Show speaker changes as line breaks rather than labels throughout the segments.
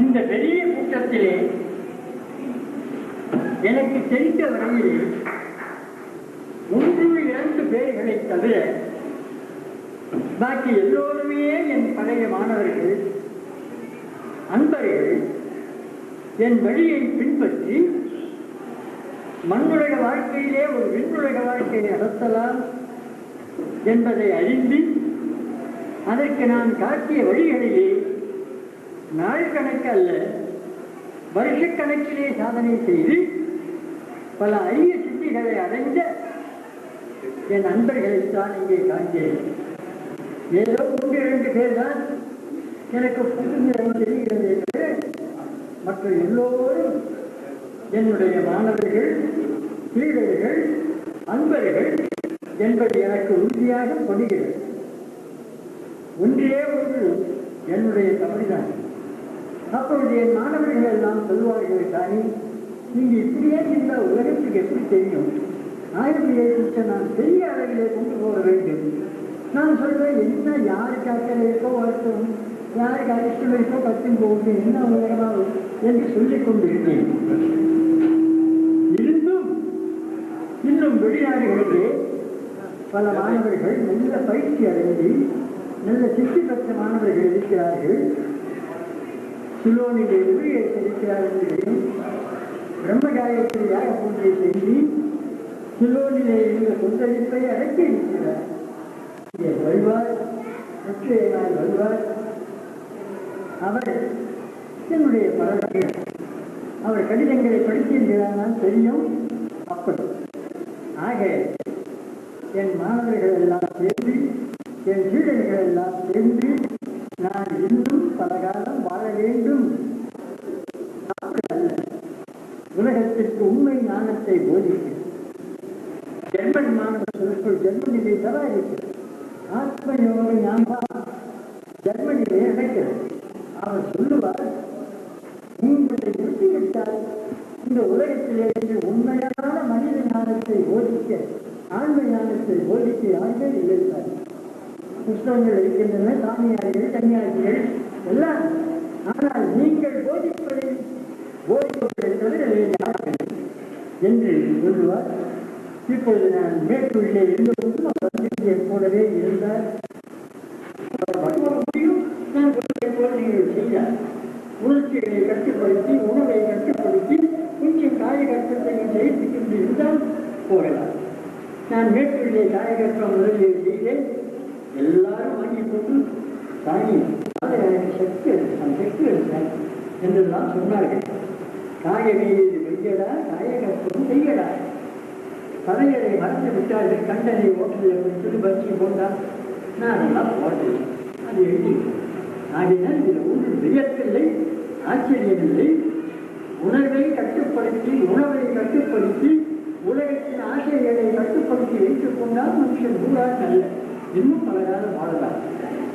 இந்த பெரிய கூட்டத்திலே எனக்கு தெரிந்த வரையிலே 1-2 பேர்களை தவிர பாக்கி எல்லோருமே என் பழைய மாணவர்கள், அன்பர்கள். என் வழியை பின்பற்றி மண்ணுலக வாழ்க்கையிலே ஒரு விண்ணுலக வாழ்க்கையை நடத்தலாம் என்பதை அறிந்து அதற்கு நான் காட்டிய வழிகளிலே நாள் கணக்கு அல்ல, வருஷக்கணக்கிலே சாதனை செய்து பல அரிய சித்திகளை அடைந்த என் நண்பர்களைத்தான் இங்கே காண்கிறேன். ஏதோ 1-2 பேர் தான் எனக்கு புதுநிறம் தெரிகிறதே தவிர மற்ற எல்லோரும் என்னுடைய மாணவர்கள், சீடர்கள், அன்பர்கள் என்பது எனக்கு உறுதியாக படுகிறது. ஒன்றே ஒன்று என்னுடைய தவறுதான். அப்பொழுது என் மாணவர்கள் எல்லாம் சொல்வார்கள், தானே நீங்கள் இப்படியே இந்த உலகத்துக்கு எப்படி தெரியும்? ஆயுர்வேதத்தை நான் பெரிய அளவிலே கொண்டு போக வேண்டும். நான் சொல்வேன், என்ன யாருக்கு அக்கறை இருக்கோ வருத்தம், யாருக்கு அதிர்ஷ்டம் இருக்கோ கற்றும் போகுது, என்ன உலகமாக என்று சொல்லிக் கொண்டிருந்தேன். இருந்தும் இன்னும் வெளிநாடுகளிலே பல மாணவர்கள் நல்ல பயிற்சி அடைந்து நல்ல சித்தி பெற்ற மாணவர்கள் இருக்கிறார்கள். சிலோனிலே உயிரை இருக்கிறார்கள். பிரம்மகாயத்தில் யாக பூஜை செய்து சிலோனிலே இந்த கொந்தளிப்பை அடக்கி இருக்கிறார். இங்கே வருவார், வெற்றியனால் வருவார். அவர் என்னுடைய பரவாயில்லை, அவர் கடிதங்களை படித்திருக்கிறார் தெரியும். அப்படி ஆக என் மாணவர்கள் எல்லாம் சேர்ந்து, என் சீடர்கள் எல்லாம் சேர்ந்து நான் இன்னும் பல காலம் வாழ வேண்டும். அப்படி அல்ல, உலகத்திற்கு உண்மை ஞானத்தை போதிக்கிறேன். ஜெர்மன் மாணவர் சொற்கள் ஜெர்மனிலே தராயிருக்கிறது. ஆத்மயோக ஞாபகம் ஜெர்மனிலே நடக்கிறது. அவர் சொல்லுவார், உங்களை புரிந்துவிட்டால் இந்த உலகத்திலே உண்மையான மனித ஞானத்தை போதிக்க, ஆன்ம ஞானத்தை போதிக்க யாருமே இல்லைத்தார். புஸ்தகங்கள் இருக்கின்றன, சாமியார்கள், கன்னியாசிகள் எல்லாம். ஆனால் நீங்கள் போதிப்பதை போதிப்பதை தவிர யார்கள் என்று சொல்லுவார். இப்பொழுது நான் மேற்கொள்ளே இருந்தபோதும் அவர் வந்து போலவே இருந்தார். முடியும் நான் போல நீங்கள் செய்தார். உணர்ச்சிகளை கட்டுப்படுத்தி, உணவை கட்டுப்படுத்தி, கொஞ்சம் காயகற்பத்தையும் செய்து கொண்டு இருந்தால் போகலாம். நான் மேற்கொள்ளே காயகற்பம் முதலில் செய்தேன். எல்லாரும் வாங்கி கொண்டு தாங்கி அதை எனக்கு சக்தி அந்த சக்தி எடுத்தேன் என்றெல்லாம் சொன்னார்கள். காயவீடு வெய்யடா, காயகற்பம் செய்யடா. தலையரை மறந்து விட்டார்கள். கண்டனை ஓட்டலில் கொடுத்து பச்சி போட்டால் நான் எல்லாம் போட்டேன். அது எழுதி ஆகினால் இதில் ஒன்று வியப்பில்லை, ஆச்சரியமில்லை. உணர்வை கட்டுப்படுத்தி, உணவை கட்டுப்படுத்தி, உலகத்தின் ஆசைகளை கட்டுப்படுத்தி வைத்துக் கொண்டால் மனுஷன் ஊராக அல்ல, இன்னும் பல காலம் வாழலாம்.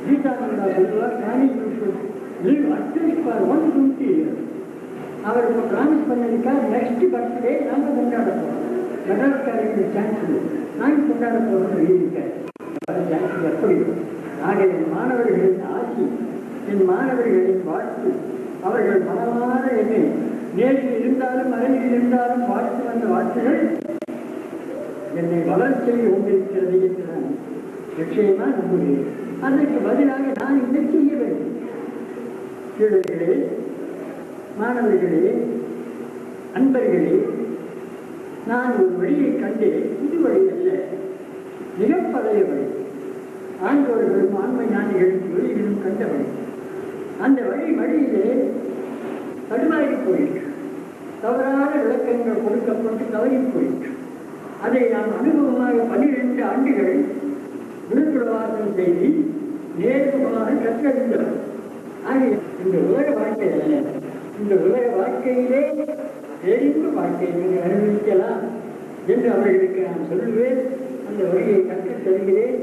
கீதானந்தா சொல்வார், அவர் இப்போ ப்ராமிஸ் பண்ணியிருக்கார், நெக்ஸ்ட் பர்த்டே நாங்கள் கொண்டாட போகிறோம். மெட்ராஸ்காரங்க சான்ஸ் நாங்கள் கொண்டாட போகிறோம்னு எழுதியிருக்காரு. சான்ஸ் எப்படி? ஆக என் மாணவர்களின் ஆட்சி, என் மாணவர்களின் வாழ்த்து, அவர்கள் மனமான என்னை நேரில் இருந்தாலும் அருகில் இருந்தாலும் வாழ்த்து வந்த வாழ்த்துகள் என்னை வளர்ச்சியை கொண்டிருக்கிறது என்று நான் நிச்சயமா நம்புகிறேன். அதற்கு பதிலாக நான் இதை செய்ய வேண்டும். சீடர்களே, மாணவர்களே, அன்பர்களே, நான் ஒரு வழியை கண்டேன். இது வழி அல்ல, மிக பழைய வழி. ஆண்டோர்களும் ஆண்மை ஞானிகளும் வழிகளும் கண்ட வழி. அந்த வழியிலே தடுமாறி போயிற்று. தவறான விளக்கங்கள் கொடுக்கப்பட்டு தவறி போயிற்று. அதை நாம் அனுபவமாக 12 ஆண்டுகள் விழுப்புரவாசம் செய்து நேர்முகமாக கற்றறிந்தவர். ஆகிய இந்த உலக வாழ்க்கை அல்ல, இந்த உலக வாழ்க்கையிலே தெரிந்து வாழ்க்கையை நீங்கள் அனுபவிக்கலாம் என்று அவர்களுக்கு நான் சொல்லுவேன். அந்த வழியை கற்றுத் தருகிறேன்.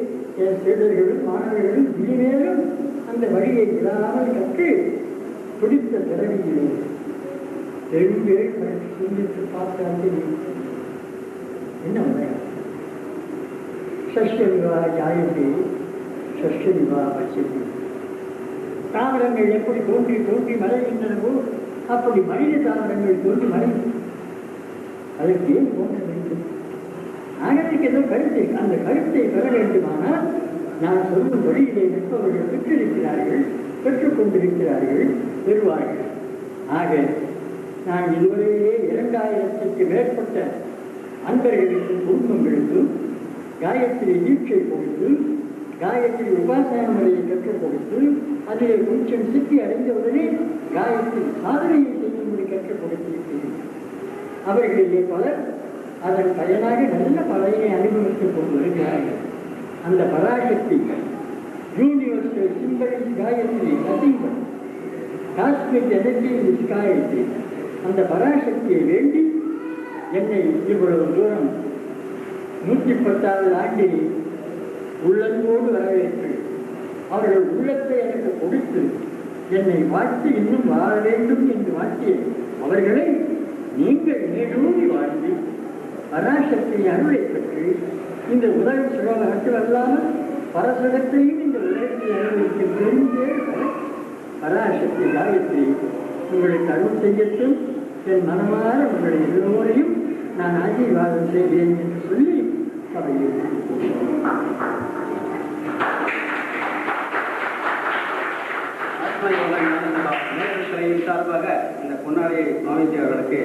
என் சீடர்களும் மாணவர்களும் இனிமேலும் அந்த வழியை விடாமல் கற்று பிடித்த பிறவியிலே எழும்பேள் சிந்தித்து பார்த்தால் என்ன உண்மை? ஷஷ்ய விவா ஜாயத்தை ஷஷ்ய விவா பட்சத்தை தாவரங்கள் எப்படி தோன்றி தோன்றி மறைகின்றனவோ அப்படி மனித தாவரங்கள் தோன்றி மறையும். அதற்கு ஏன் தோன்ற வேண்டும்? ஆகவே ஏதோ கருத்தை, அந்த கருத்தை பெற வேண்டுமானால் நான் சொல்லும் வழியிலே நிற்பவர்கள் பெற்றிருக்கிறார்கள், பெற்றுக்கொண்டிருக்கிறார்கள், பெறுவார்கள். ஆக நான் இதுவரையே 2000க்கு மேற்பட்ட அன்பர்களுக்கும் குடும்பங்களுக்கும் காயத்ரி தீட்சை கொடுத்து, காயத்ரி உபாசன முறையை கற்றுக் கொடுத்து, அதிலே கொஞ்சம் சித்தி அடைந்தவுடனே காயத்ரி சாதனையை செய்யும்படி கற்றுக் கொடுத்திருக்கிறேன். அவர்களிலே பலர் அதன் பயனாக நல்ல பலனை அனுபவித்துக் கொண்டு வருகிறார்கள். அந்த Parashakti universal symbol Gayatri, nothing cosmic energy is Gayatri. அந்த பராசக்தியை வேண்டி என்னை இவ்வளவு தூரம் 110வது ஆண்டில் உள்ளன்போடு வரவேற்று அவர்கள் உள்ளத்தை எனக்கு கொடுத்து என்னை வாழ்த்து இன்னும் வாழ வேண்டும் என்று வாழ்த்திய அவர்களை நீங்கள் மேலூறி வாழ்ந்து பராசக்தி அருளை பெற்று இந்த உலக சுகம் மட்டுமல்லாமல் பரசுகத்தையும் இந்த உலகத்தை அனுபவிக்க தெரிந்தே பராசக்தி காயத்ரி உங்களுக்கு அருள் செய்யட்டும். என் மனமாற உங்களை எல்லோரையும் நான் ஆசீர்வாதம் செய்கிறேன் என்று சொல்லி சபையில்
சார்பாக இந்த பொன்னாரை மாவிஜி அவர்களுக்கு